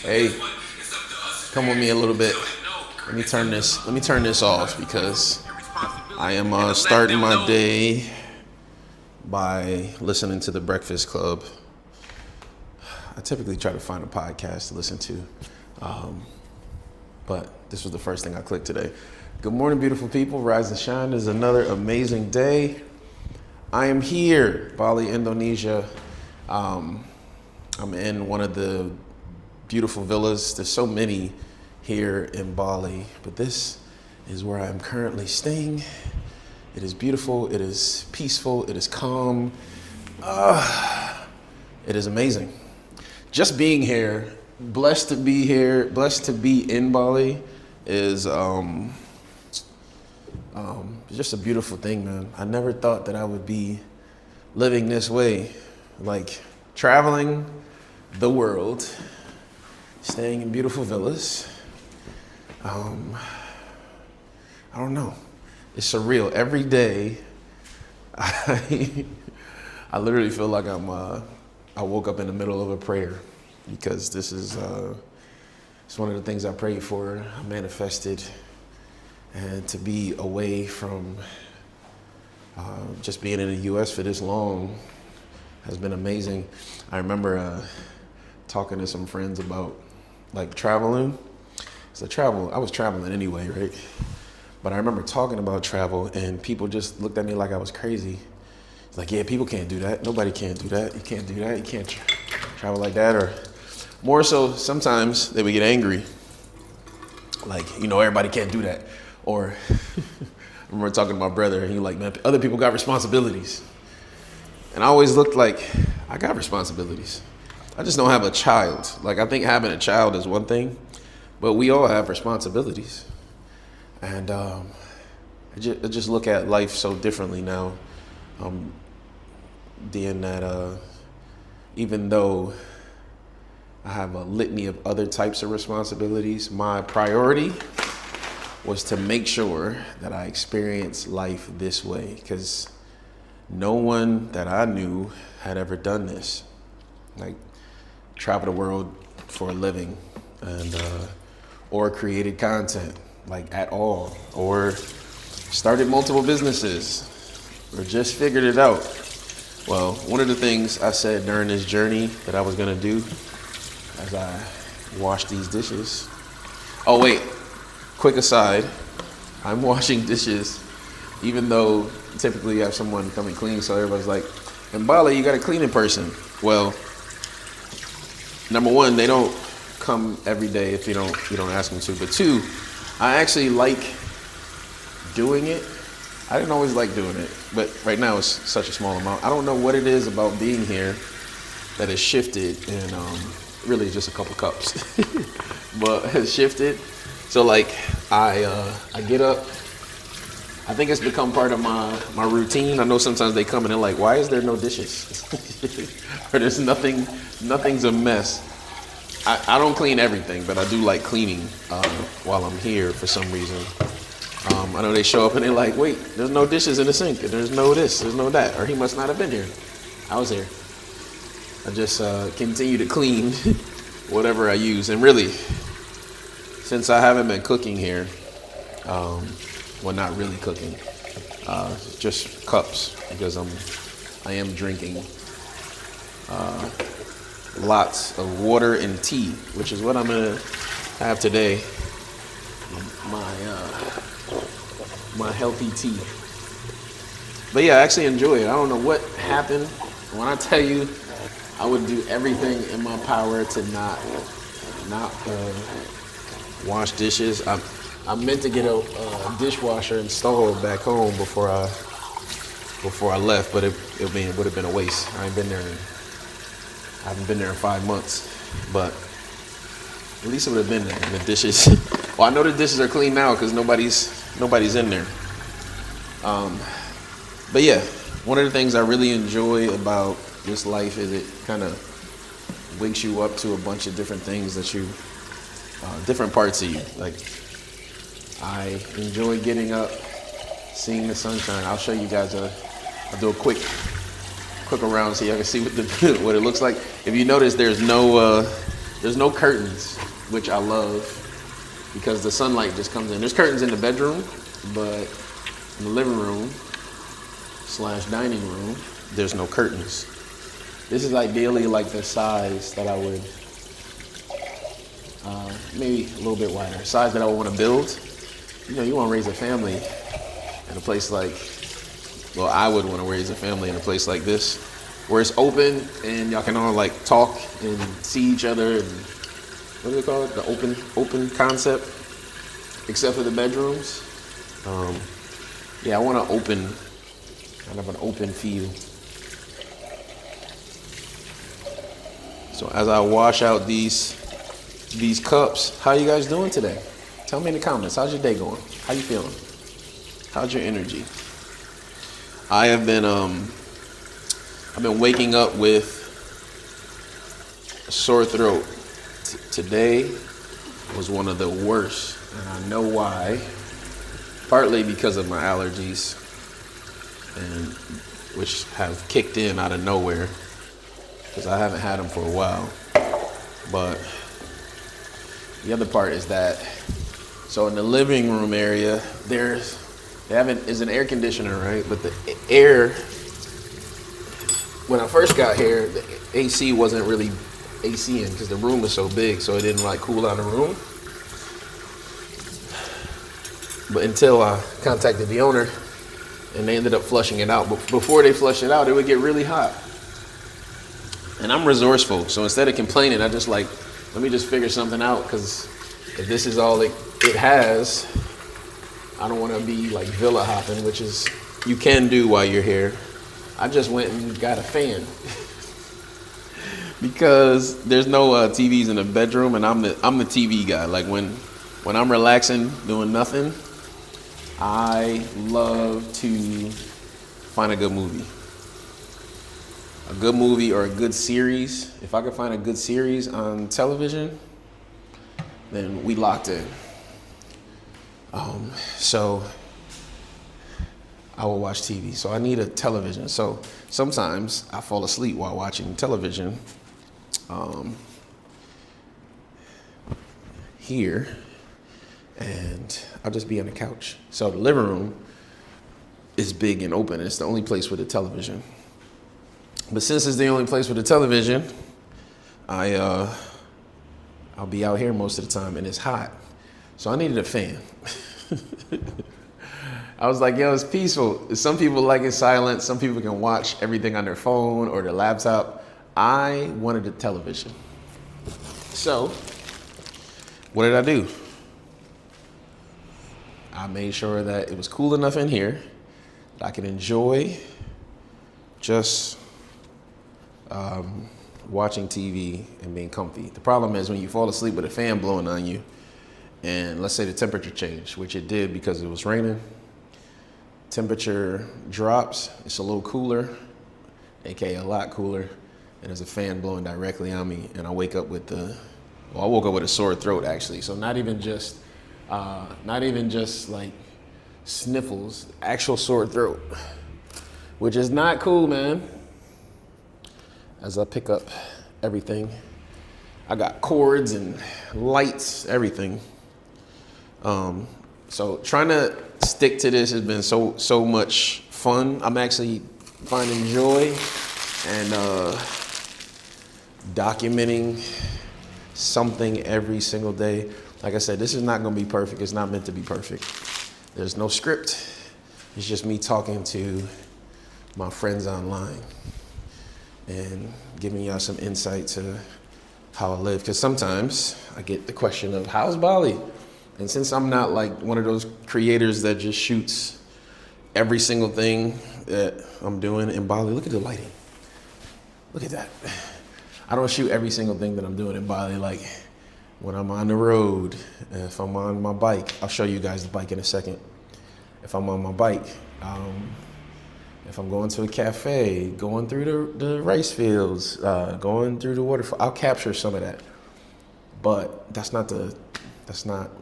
Hey, come with me a little bit. Let me turn this off because I am starting my day by listening to the Breakfast Club. I typically try to find a podcast to listen to, but this was the first thing I clicked today. Good morning, beautiful people. Rise and shine. Is another amazing day. I am here, Bali, Indonesia. I'm in one of the beautiful villas. There's so many here in Bali, but this is where I am currently staying. It is beautiful. It is peaceful. It is calm. It is amazing. Just being here, blessed to be here, blessed to be in Bali is just a beautiful thing, man. I never thought that I would be living this way, like traveling the world, staying in beautiful villas. I don't know. It's surreal. Every day, I literally feel like I woke up in the middle of a prayer because this is it's one of the things I prayed for. I manifested, and to be away from just being in the U.S. for this long has been amazing. I remember talking to some friends about like traveling. So I was traveling anyway, right? But I remember talking about travel and people just looked at me like I was crazy. It's like, yeah, people can't do that. Nobody can do that. You can't do that. You can't travel like that. Or more so, sometimes they would get angry. Like, everybody can't do that. Or I remember talking to my brother and he like, man, other people got responsibilities. And I always looked like, I got responsibilities. I just don't have a child. Like, I think having a child is one thing, but we all have responsibilities. And I just look at life so differently now. Being that even though I have a litany of other types of responsibilities, my priority was to make sure that I experience life this way, because no one that I knew had ever done this, like travel the world for a living, and or created content like at all, or started multiple businesses, or just figured it out. Well, one of the things I said during this journey that I was gonna do as I wash these dishes. Oh wait, quick aside, I'm washing dishes even though typically you have someone come and clean, so everybody's like, in Bali, you got a cleaning person. Well, number one, they don't come every day if you don't ask them to. But two, I actually like doing it. I didn't always like doing it, but right now it's such a small amount. I don't know what it is about being here that has shifted, and really just a couple cups, but has shifted. So like I get up. I think it's become part of my routine. I know sometimes they come and they're like, why is there no dishes? Or there's nothing's a mess. I don't clean everything, but I do like cleaning while I'm here for some reason. I know they show up and they're like, wait, there's no dishes in the sink. There's no this, there's no that. Or he must not have been here. I was here. I just continue to clean whatever I use. And really, since I haven't been cooking here, well, not really cooking, just cups, because I am drinking lots of water and tea, which is what I'm gonna have today. My healthy tea. But yeah, I actually enjoy it. I don't know what happened. When I tell you, I would do everything in my power to not wash dishes. I meant to get a dishwasher installed back home before I left, but it would have been a waste. I haven't been there in 5 months, but at least it would have been there. And the dishes, well, I know the dishes are clean now because nobody's in there. But yeah, one of the things I really enjoy about this life is it kind of wakes you up to a bunch of different things that you, different parts of you. Like, I enjoy getting up, seeing the sunshine. I'll show you guys I'll do a quick around so y'all can see what it looks like. If you notice, there's no There's no curtains, which I love because the sunlight just comes in. There's curtains in the bedroom, but in the living room / dining room, there's no curtains. This is ideally like the size that I would, maybe a little bit wider, size that I would want to build. You know, you want to raise a family in a place like, well, I would want to raise a family in a place like this, where it's open and y'all can all like talk and see each other and what do they call it? The open concept, except for the bedrooms. Yeah, I want to kind of an open feel. So as I wash out these cups, how you guys doing today? Tell me in the comments. How's your day going? How you feeling? How's your energy? I've been waking up with a sore throat. Today was one of the worst, and I know why. Partly because of my allergies, and which have kicked in out of nowhere, because I haven't had them for a while. But the other part is that, so in the living room area, is an air conditioner, right? But the air, when I first got here, the AC wasn't really ACing because the room was so big, so it didn't like cool down the room. But until I contacted the owner and they ended up flushing it out. But before they flushed it out, it would get really hot. And I'm resourceful, so instead of complaining, I just like, let me just figure something out, because if this is all it has, I don't want to be like villa hopping, which is you can do while you're here. I just went and got a fan because there's no TVs in the bedroom, and I'm the TV guy. Like when I'm relaxing, doing nothing, I love to find a good movie. A good movie or a good series. If I could find a good series on television, then we locked in. So I will watch TV. So I need a television. So sometimes I fall asleep while watching television. Here, and I'll just be on the couch. So the living room is big and open. It's the only place with a television. But since it's the only place with a television, I'll be out here most of the time, and it's hot. So I needed a fan. I was like, yo, it's peaceful. Some people like it silent. Some people can watch everything on their phone or their laptop. I wanted a television. So what did I do? I made sure that it was cool enough in here that I could enjoy just watching TV and being comfy. The problem is when you fall asleep with a fan blowing on you, and let's say the temperature changed, which it did because it was raining. Temperature drops, it's a little cooler, aka a lot cooler, and there's a fan blowing directly on me, and I wake up with I woke up with a sore throat actually. So not even just like sniffles, actual sore throat, which is not cool, man. As I pick up everything, I got cords and lights, everything. So trying to stick to this has been so much fun. I'm actually finding joy and documenting something every single day. Like I said, this is not going to be perfect. It's not meant to be perfect. There's no script. It's just me talking to my friends online and giving y'all some insight to how I live. Because sometimes I get the question of, how's Bali? And since I'm not like one of those creators that just shoots every single thing that I'm doing in Bali, look at the lighting. Look at that. I don't shoot every single thing that I'm doing in Bali. Like when I'm on the road, if I'm on my bike, I'll show you guys the bike in a second. If I'm on my bike, if I'm going to a cafe, going through the rice fields, going through the waterfall, I'll capture some of that. But that's not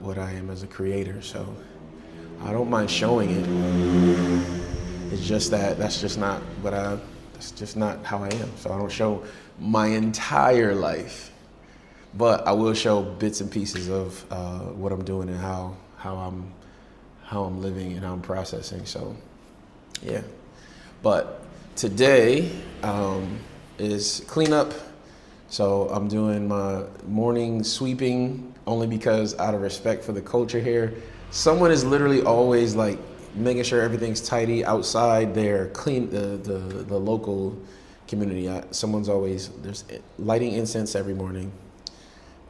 what I am as a creator. So I don't mind showing it. It's just that's just not how I am. So I don't show my entire life. but I will show bits and pieces of what I'm doing and how I'm living and how I'm processing. So, yeah. But today is cleanup. So I'm doing my morning sweeping only because out of respect for the culture here, someone is literally always like making sure everything's tidy outside their clean, the local community. Someone's always, there's lighting incense every morning.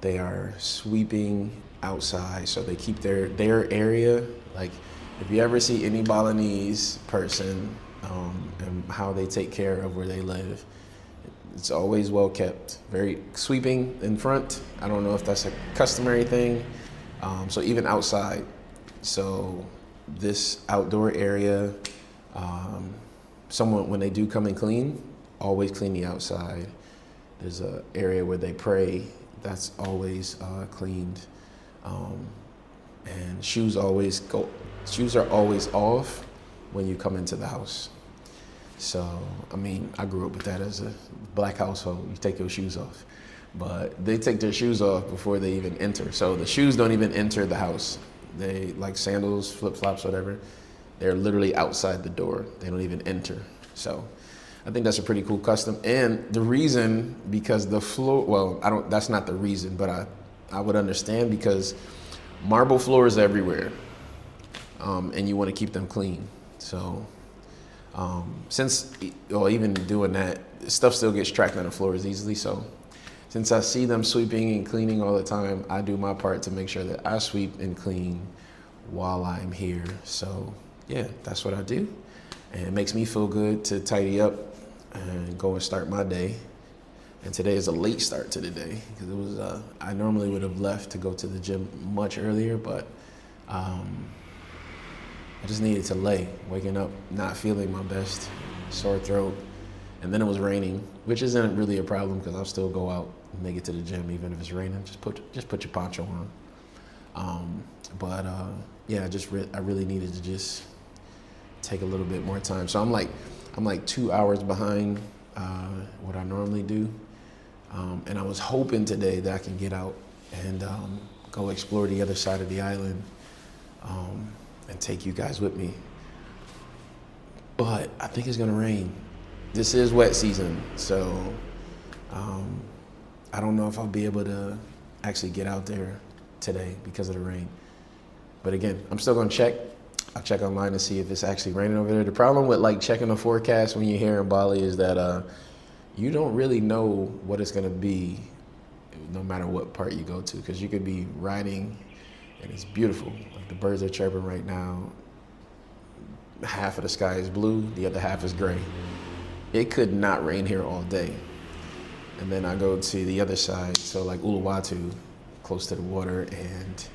They are sweeping outside, so they keep their area. Like if you ever see any Balinese person and how they take care of where they live, it's always well kept. Very sweeping in front. I don't know if that's a customary thing. So even outside. So this outdoor area, someone, when they do come and clean, always clean the outside. There's a area where they pray. That's always cleaned. And shoes are always off when you come into the house. So, I mean, I grew up with that as a black household. You take your shoes off. But they take their shoes off before they even enter. So the shoes don't even enter the house. They, like sandals, flip-flops, whatever, they're literally outside the door. They don't even enter. So I think that's a pretty cool custom. And the reason, because the floor, well, that's not the reason, but I would understand, because marble floors everywhere. And you want to keep them clean. So even doing that, stuff still gets tracked on the floors easily. So since I see them sweeping and cleaning all the time, I do my part to make sure that I sweep and clean while I'm here. So yeah, that's what I do. And it makes me feel good to tidy up and go and start my day. And today is a late start to the day, because it was, I normally would have left to go to the gym much earlier, but I just needed to waking up, not feeling my best, sore throat. And then it was raining, which isn't really a problem because I'll still go out and make it to the gym even if it's raining. Just put your poncho on. Yeah, I really needed to just take a little bit more time. So I'm like 2 hours behind what I normally do. And I was hoping today that I can get out and go explore the other side of the island and take you guys with me. But I think it's gonna rain. This is wet season, so I don't know if I'll be able to actually get out there today because of the rain. But again, I'm still gonna check. I'll check online to see if it's actually raining over there. The problem with like checking the forecast when you're here in Bali is that you don't really know what it's gonna be no matter what part you go to, because you could be riding and it's beautiful. Like the birds are chirping right now. Half of the sky is blue, the other half is gray. It could not rain here all day. And then I go to the other side, so like Uluwatu, close to the water, and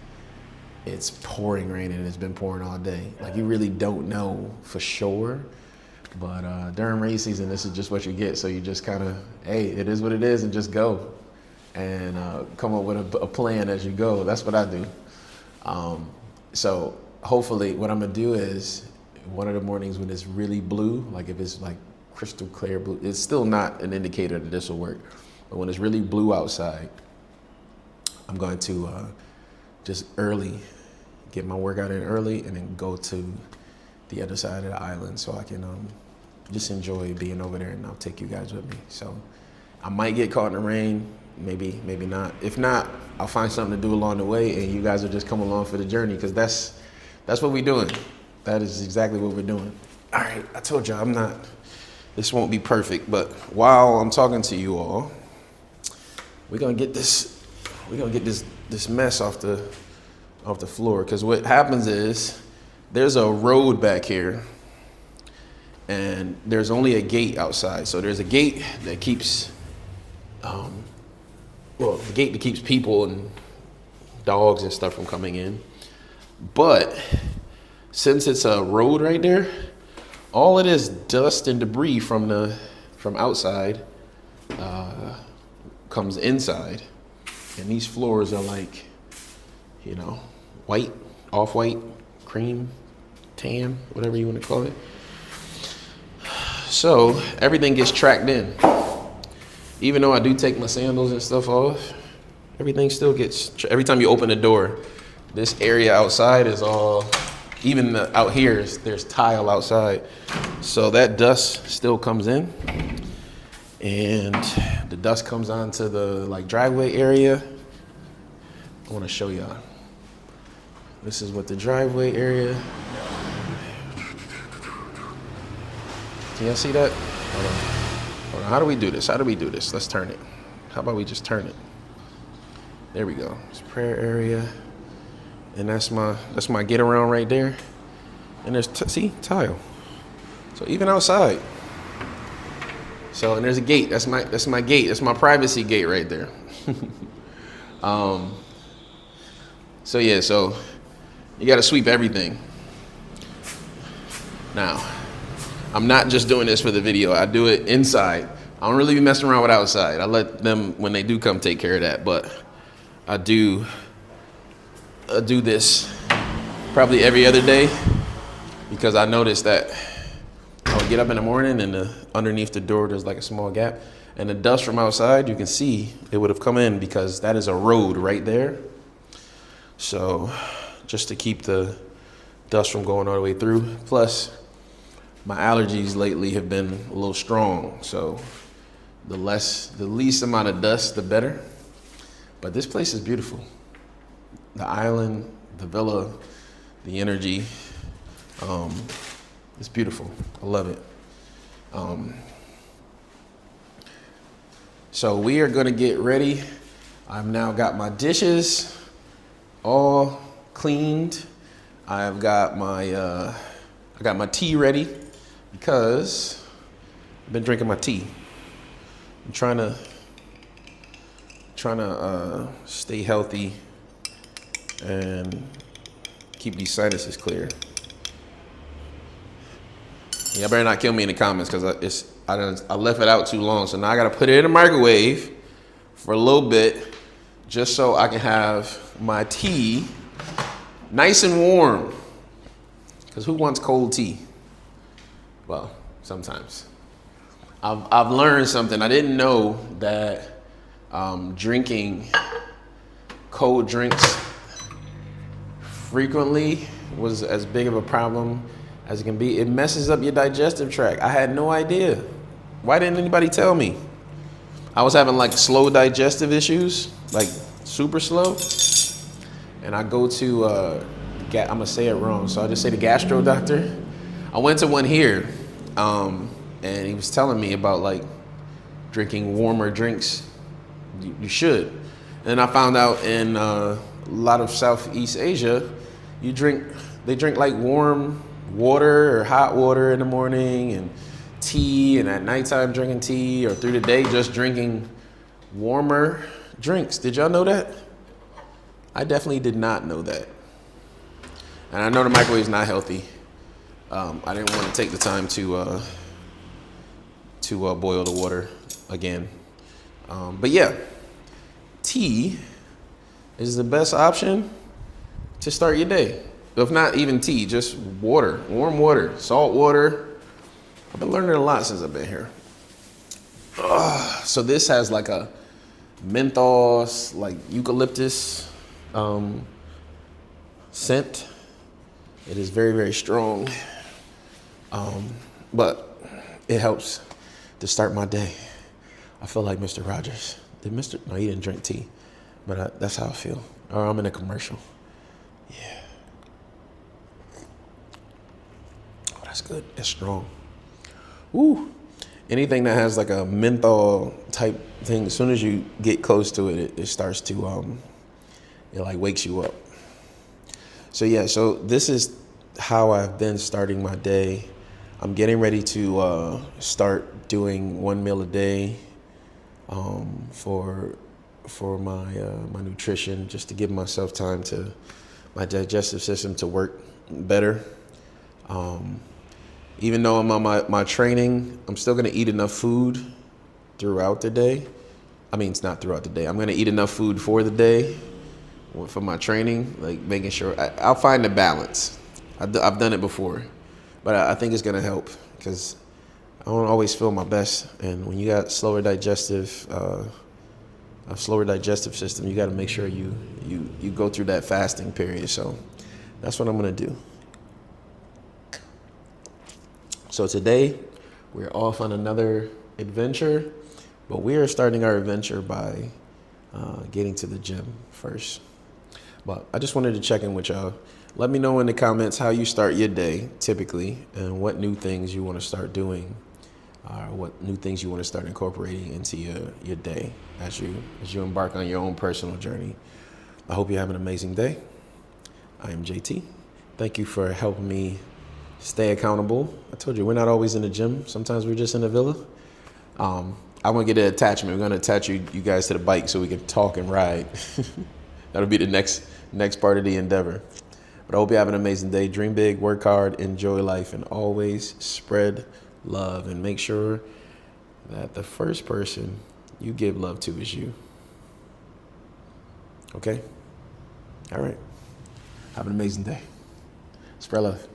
it's pouring rain, and it's been pouring all day. Like you really don't know for sure, but during rain season, this is just what you get. So you just kind of, hey, it is what it is, and just go and come up with a plan as you go. That's what I do. So hopefully what I'm gonna do is one of the mornings when it's really blue, like if it's like crystal clear blue, it's still not an indicator that this will work. But when it's really blue outside, I'm going to just early, get my workout in early, and then go to the other side of the island so I can just enjoy being over there, and I'll take you guys with me. So I might get caught in the rain, maybe not. If not, I'll find something to do along the way, and you guys will just come along for the journey, because that's what we're doing. That is exactly what we're doing. All right, I told you this won't be perfect, but while I'm talking to you all, we're gonna get this mess off the floor, because what happens is there's a road back here, and there's only a gate outside. So there's a gate that keeps, the gate that keeps people and dogs and stuff from coming in. But since it's a road right there, all it is dust and debris from outside comes inside, and these floors are like, white, off-white, cream, tan, whatever you want to call it. So everything gets tracked in. Even though I do take my sandals and stuff off, everything still gets, every time you open the door, this area outside is all, even out here, there's tile outside. So that dust still comes in, and the dust comes onto the like driveway area. I want to show y'all. This is what the driveway area. Can y'all see that? Hold on. Hold on. How do we do this? How do we do this? Let's turn it. How about we just turn it? There we go. It's prayer area. And that's my get around right there. And there's, see, tile. So even outside. So, and there's a gate. That's my gate. That's my privacy gate right there. So yeah, so you got to sweep everything. Now, I'm not just doing this for the video. I do it inside. I don't really be messing around with outside. I let them, when they do come, take care of that. But I do this probably every other day, because I noticed that I would get up in the morning and underneath the door there's like a small gap, and the dust from outside, you can see it would have come in because that is a road right there. So just to keep the dust from going all the way through. Plus my allergies lately have been a little strong, so the least amount of dust, the better. But this place is beautiful. The island, the villa, the energy, it's beautiful. I love it. So we are gonna get ready. I've now got my dishes all cleaned. I've got my tea ready because I've been drinking my tea. I'm trying to stay healthy and keep these sinuses clear. Y'all better not kill me in the comments, because I left it out too long. So now I gotta put it in the microwave for a little bit, just so I can have my tea nice and warm. Because who wants cold tea? Well, sometimes. I've learned something. I didn't know that drinking cold drinks frequently was as big of a problem as it can be. It messes up your digestive tract. I had no idea. Why didn't anybody tell me? I was having like slow digestive issues, like super slow. And I go to, I'm gonna say it wrong, so I'll just say the gastro doctor. I went to one here, and he was telling me about like drinking warmer drinks. You should. And I found out in a lot of Southeast Asia, they drink like warm water or hot water in the morning, and tea, and at nighttime drinking tea, or through the day just drinking warmer drinks. Did y'all know that? I definitely did not know that. And I know the microwave is not healthy. I didn't want to take the time to boil the water again. But yeah, tea is the best option to start your day. If not even tea, just water, warm water, salt water. I've been learning a lot since I've been here. So this has like a menthol, like eucalyptus scent. It is very, very strong. But it helps to start my day. I feel like Mr. Rogers. No, he didn't drink tea, but that's how I feel. Or I'm in a commercial. Yeah. Oh, that's good. It's strong. Ooh. Anything that has like a menthol type thing, as soon as you get close to it, it starts to, it like wakes you up. So yeah, so this is how I've been starting my day. I'm getting ready to start doing one meal a day for my nutrition, just to give myself time to my digestive system to work better. Even though I'm on my training, I'm still gonna eat enough food throughout the day. I mean, it's not throughout the day. I'm gonna eat enough food for the day for my training, like making sure I'll find the balance. I've done it before, but I think it's gonna help because I don't always feel my best. And when you got slower digestive a slower digestive system, you got to make sure you go through that fasting period. So that's what I'm going to do. So today we're off on another adventure, but we are starting our adventure by getting to the gym first. But I just wanted to check in with y'all. Let me know in the comments how you start your day typically, and what new things you want to start doing, or what new things you want to start incorporating into your day as you embark on your own personal journey. I hope you have an amazing day. I am JT. Thank you for helping me stay accountable. I told you, we're not always in the gym. Sometimes we're just in the villa. I'm going to get an attachment. We're going to attach you guys to the bike so we can talk and ride. That'll be the next part of the endeavor. But I hope you have an amazing day. Dream big, work hard, enjoy life, and always spread love. And make sure that the first person you give love to is you. Okay? All right. Have an amazing day. Spread love.